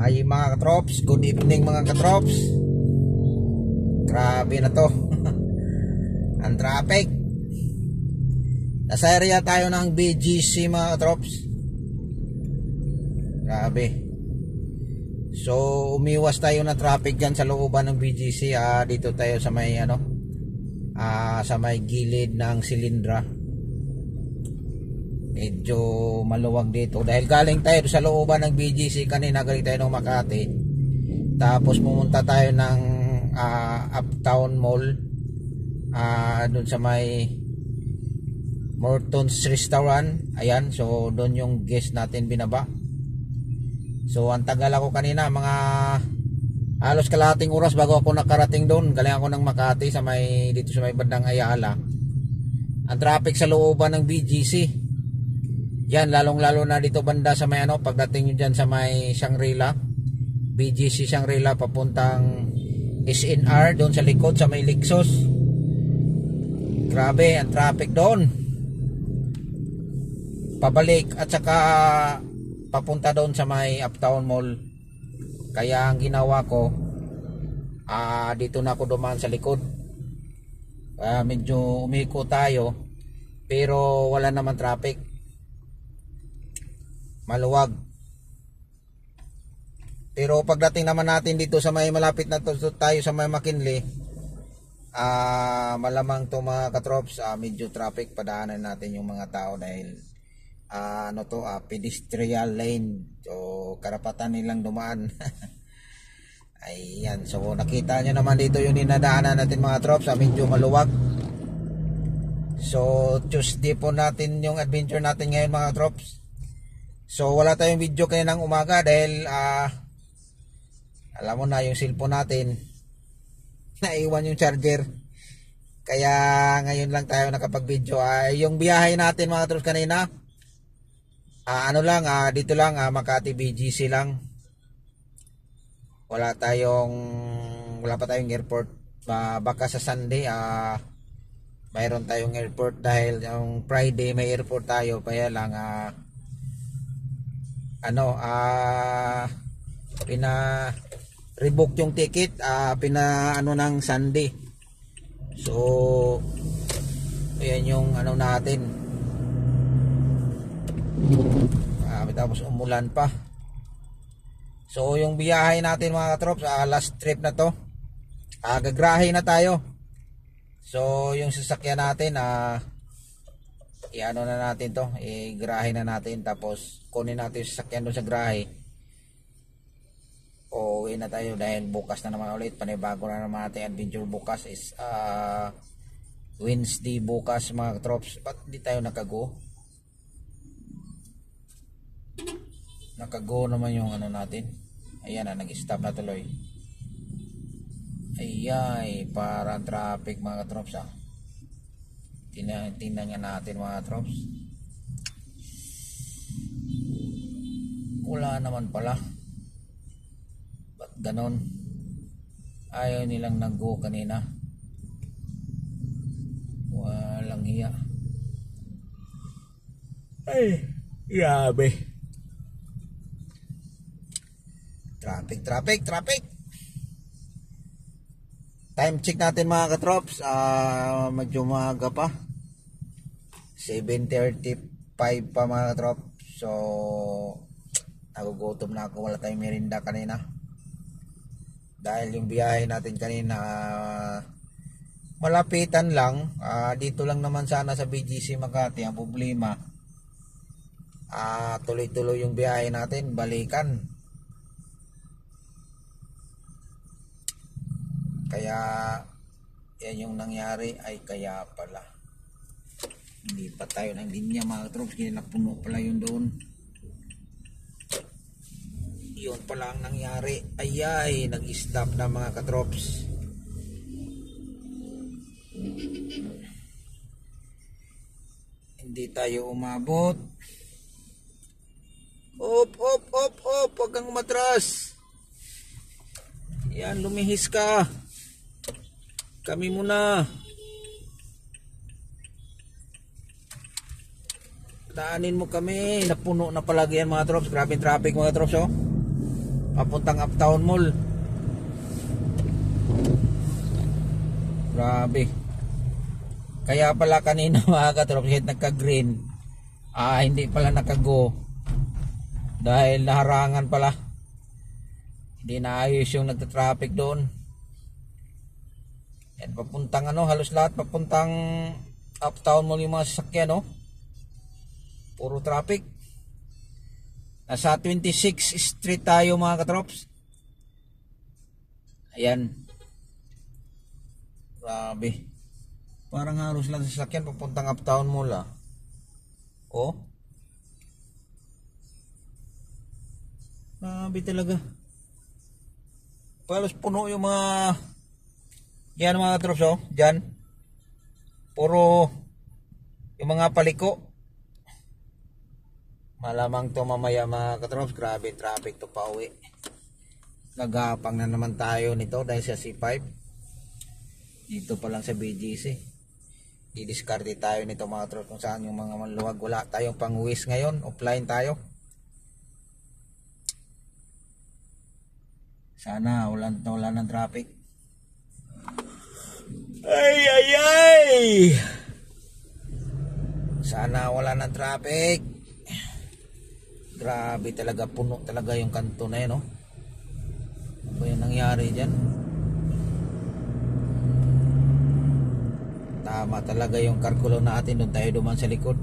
Ay mga katrops, good evening mga katrops. Grabe na to. Ang traffic. Nasa area tayo ng BGC mga katrops. Grabe. So umiwas tayo na traffic dyan sa looban ng BGC. Dito tayo sa may sa may gilid ng Silindra. Medyo maluwag dito dahil galing tayo sa looban ng BGC kanina, galing tayo ng Makati, tapos pumunta tayo ng Uptown Mall, dun sa may Morton's Restaurant. Ayan, so doon yung guest natin binaba. So ang tagal ako kanina, mga halos kalahating oras bago ako nakarating doon. Galing ako ng Makati dito sa may bandang Ayala. Ang traffic sa looban ng BGC yan, lalong-lalo na dito banda sa may pagdating nyo dyan sa may Shangri-La, BGC Shangri-La papuntang SNR, doon sa likod sa may Lexus. Grabe ang traffic doon pabalik at saka papunta doon sa may Uptown Mall. Kaya ang ginawa ko, dito na ako dumaan sa likod. Medyo umiko tayo pero wala naman traffic, maluwag. Pero pagdating naman natin dito sa may malapit na tayo sa may McKinley, malamang to mga katrops, medyo traffic. Padaanan natin yung mga tao dahil pedestrian lane, so karapatan nilang dumaan. Ayan, so nakita nyo naman dito yung dinadaanan natin mga trops, medyo maluwag. So Tuesday po natin yung adventure natin ngayon mga trops. So wala tayong video kayo ng umaga dahil alam mo na yung cellphone natin naiwan yung charger. Kaya ngayon lang tayo nakapag video. Yung biyahe natin mga trops kanina, dito lang, Makati BGC lang. Wala pa tayong airport. Baka sa Sunday mayroon tayong airport dahil yung Friday may airport tayo. Kaya lang rebook yung ticket, ng Sunday. So ayan yung natin. Tapos umulan pa. So yung biyahe natin mga katrops, last trip na to, gagrahe na tayo. So yung sasakyan natin, na natin to, igrahe na natin, tapos kunin natin yung sasakyan doon sa grahe. Uwi na tayo dahil bukas na naman ulit, panibago na naman ating adventure. Bukas is Wednesday bukas mga katrops. Ba't di tayo nakago naman yung natin. Ayan na, nag-stop na tuloy. Ayay, parang traffic mga katrops. Tingnan nga natin mga katrops. Wala naman pala. Ba't ganon? Ayaw nilang nag-go kanina. Walang hiya. Ay, yabe. Traffic. Time check natin mga katrops, medyo maaga pa, 7:35 pa mga katrops. So nagugutom na ako, wala tayong merinda kanina dahil yung biyahe natin kanina malapitan lang. Dito lang naman sana sa BGC Makati. Ang problema, tuloy-tuloy yung biyahe natin, balikan. Kaya yan yung nangyari. Kaya pala hindi pa tayo ng linya mga katrops, kaya napuno pala yun doon. Yun pala ang nangyari. Ayay, nag-stop na mga katrops. Hindi tayo umabot. Op, huwag kang umatras. Yan, lumihis ka. Kami muna. Daanin mo kami. Napuno na palagi yan mga trops. Grabe traffic mga trops, oh. papuntang Uptown Mall. Grabe. Kaya pala kanina mga katrops, kahit nagka-green, hindi pala nakago. Dahil naharangan pala. Hindi naayos yung nagta-traffic doon. Yan, papuntang halos lahat papuntang Uptown Mall yung mga sasakyan, no? Puro traffic. Nasa 26th Street tayo mga katrops. Ayan. Grabe. Parang halos lang sasakyan papuntang Uptown Mall, ah. Oh. Grabe talaga. Halos puno yung mga yan mga katrops, oh. Diyan. Puro yung mga paliko. Malamang to mamaya mga katrops. Grabe traffic to pa uwi. Nagapang na naman tayo nito dahil sa C5. Dito pa lang sa BGC. Didiskarte tayo nito mga katrops kung saan yung mga maluwag. Wala tayong pang-uwis ngayon. Offline tayo. Sana wala ng traffic. Ay! Sana wala ng traffic. Grabe talaga, puno talaga yung kanto na yun, no? Ano ba yung nangyari dyan? Tama talaga yung karkulo natin, doon tayo duman sa likod.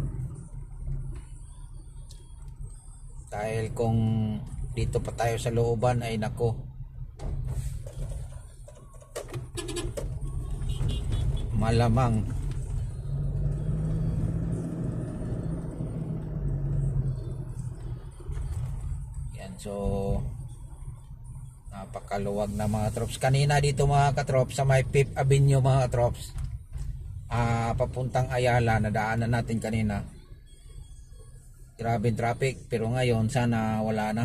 Dahil kung dito pa tayo sa looban ay nako, malamang yan. So napakaluwag na mga trops kanina dito mga katrops sa may 5th Avenue mga katrops, papuntang Ayala, nadaanan natin kanina. Grabing traffic, pero ngayon sana wala na,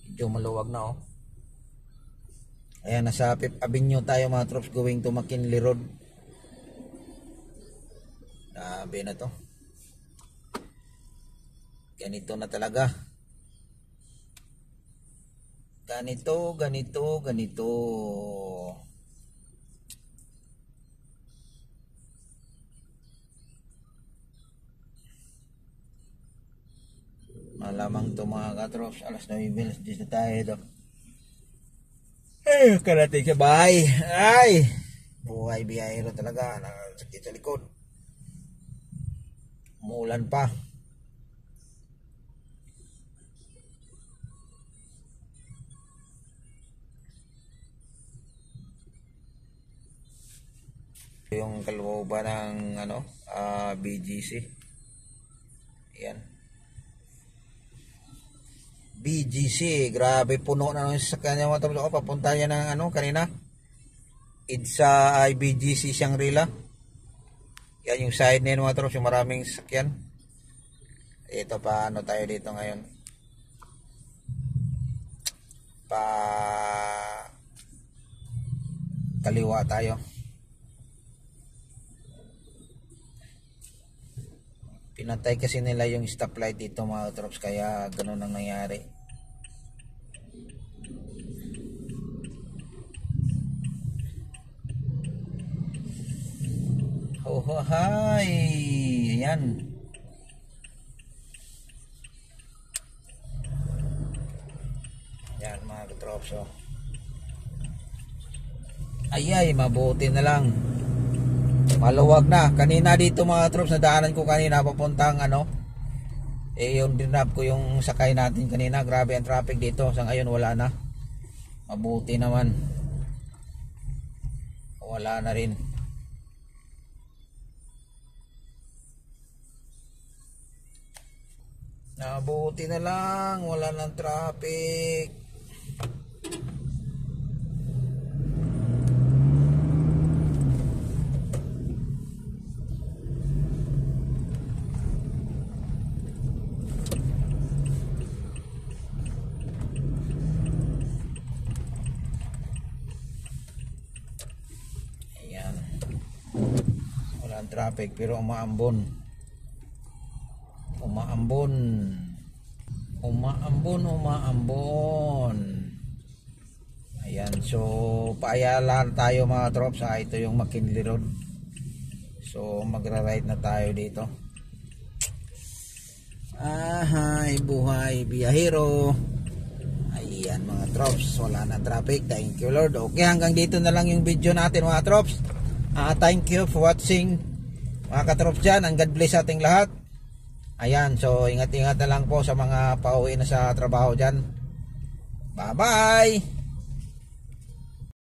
medyo maluwag na, oh. Ayan, nasa 5th Avenue tayo mga trops, going to McKinley Road. Grabe na to. Ganito na talaga. Ganito. Malamang to mga katrops, alas 9, alas 10 na tayo ito. Karating sa bahay. Ay, buhay biyahero talaga. Nakasakit sa likod. Umuulan pa. Yung kalooban ng BGC. Ayan. BGC, grabe puno na sa kanya mga trops. Ako papunta yan ng kanina. Sa BGC Shangri-La. Yan yung side na yun mga trops, yung maraming sakyan. Ito pa tayo dito ngayon. Kaliwa tayo. Pinatay kasi nila yung stoplight dito mga trops, kaya ganun ang nangyari. Oh, hi! Ayan. Ayan mga trops, oh. Ay, mabuti na lang. Maluwag na. Kanina dito mga trops, nadaanan ko kanina papuntang yung dinrap ko yung sakay natin kanina. Grabe ang traffic dito. Sa ngayon wala na. Mabuti naman. Wala na rin. Mabuti na lang. Wala ng traffic. Traffic pero umaambon. So paayalan tayo mga trops. Ito yung McKinley Road. So magra-ride na tayo dito. Ahay buhay biyahero. Ayan mga trops, wala na traffic. Thank you Lord. Okay, hanggang dito na lang yung video natin mga trops. Thank you for watching mga katrops dyan, and God bless ating lahat. Ayan, so ingat-ingat na lang po sa mga pauwi na sa trabaho dyan. Bye bye.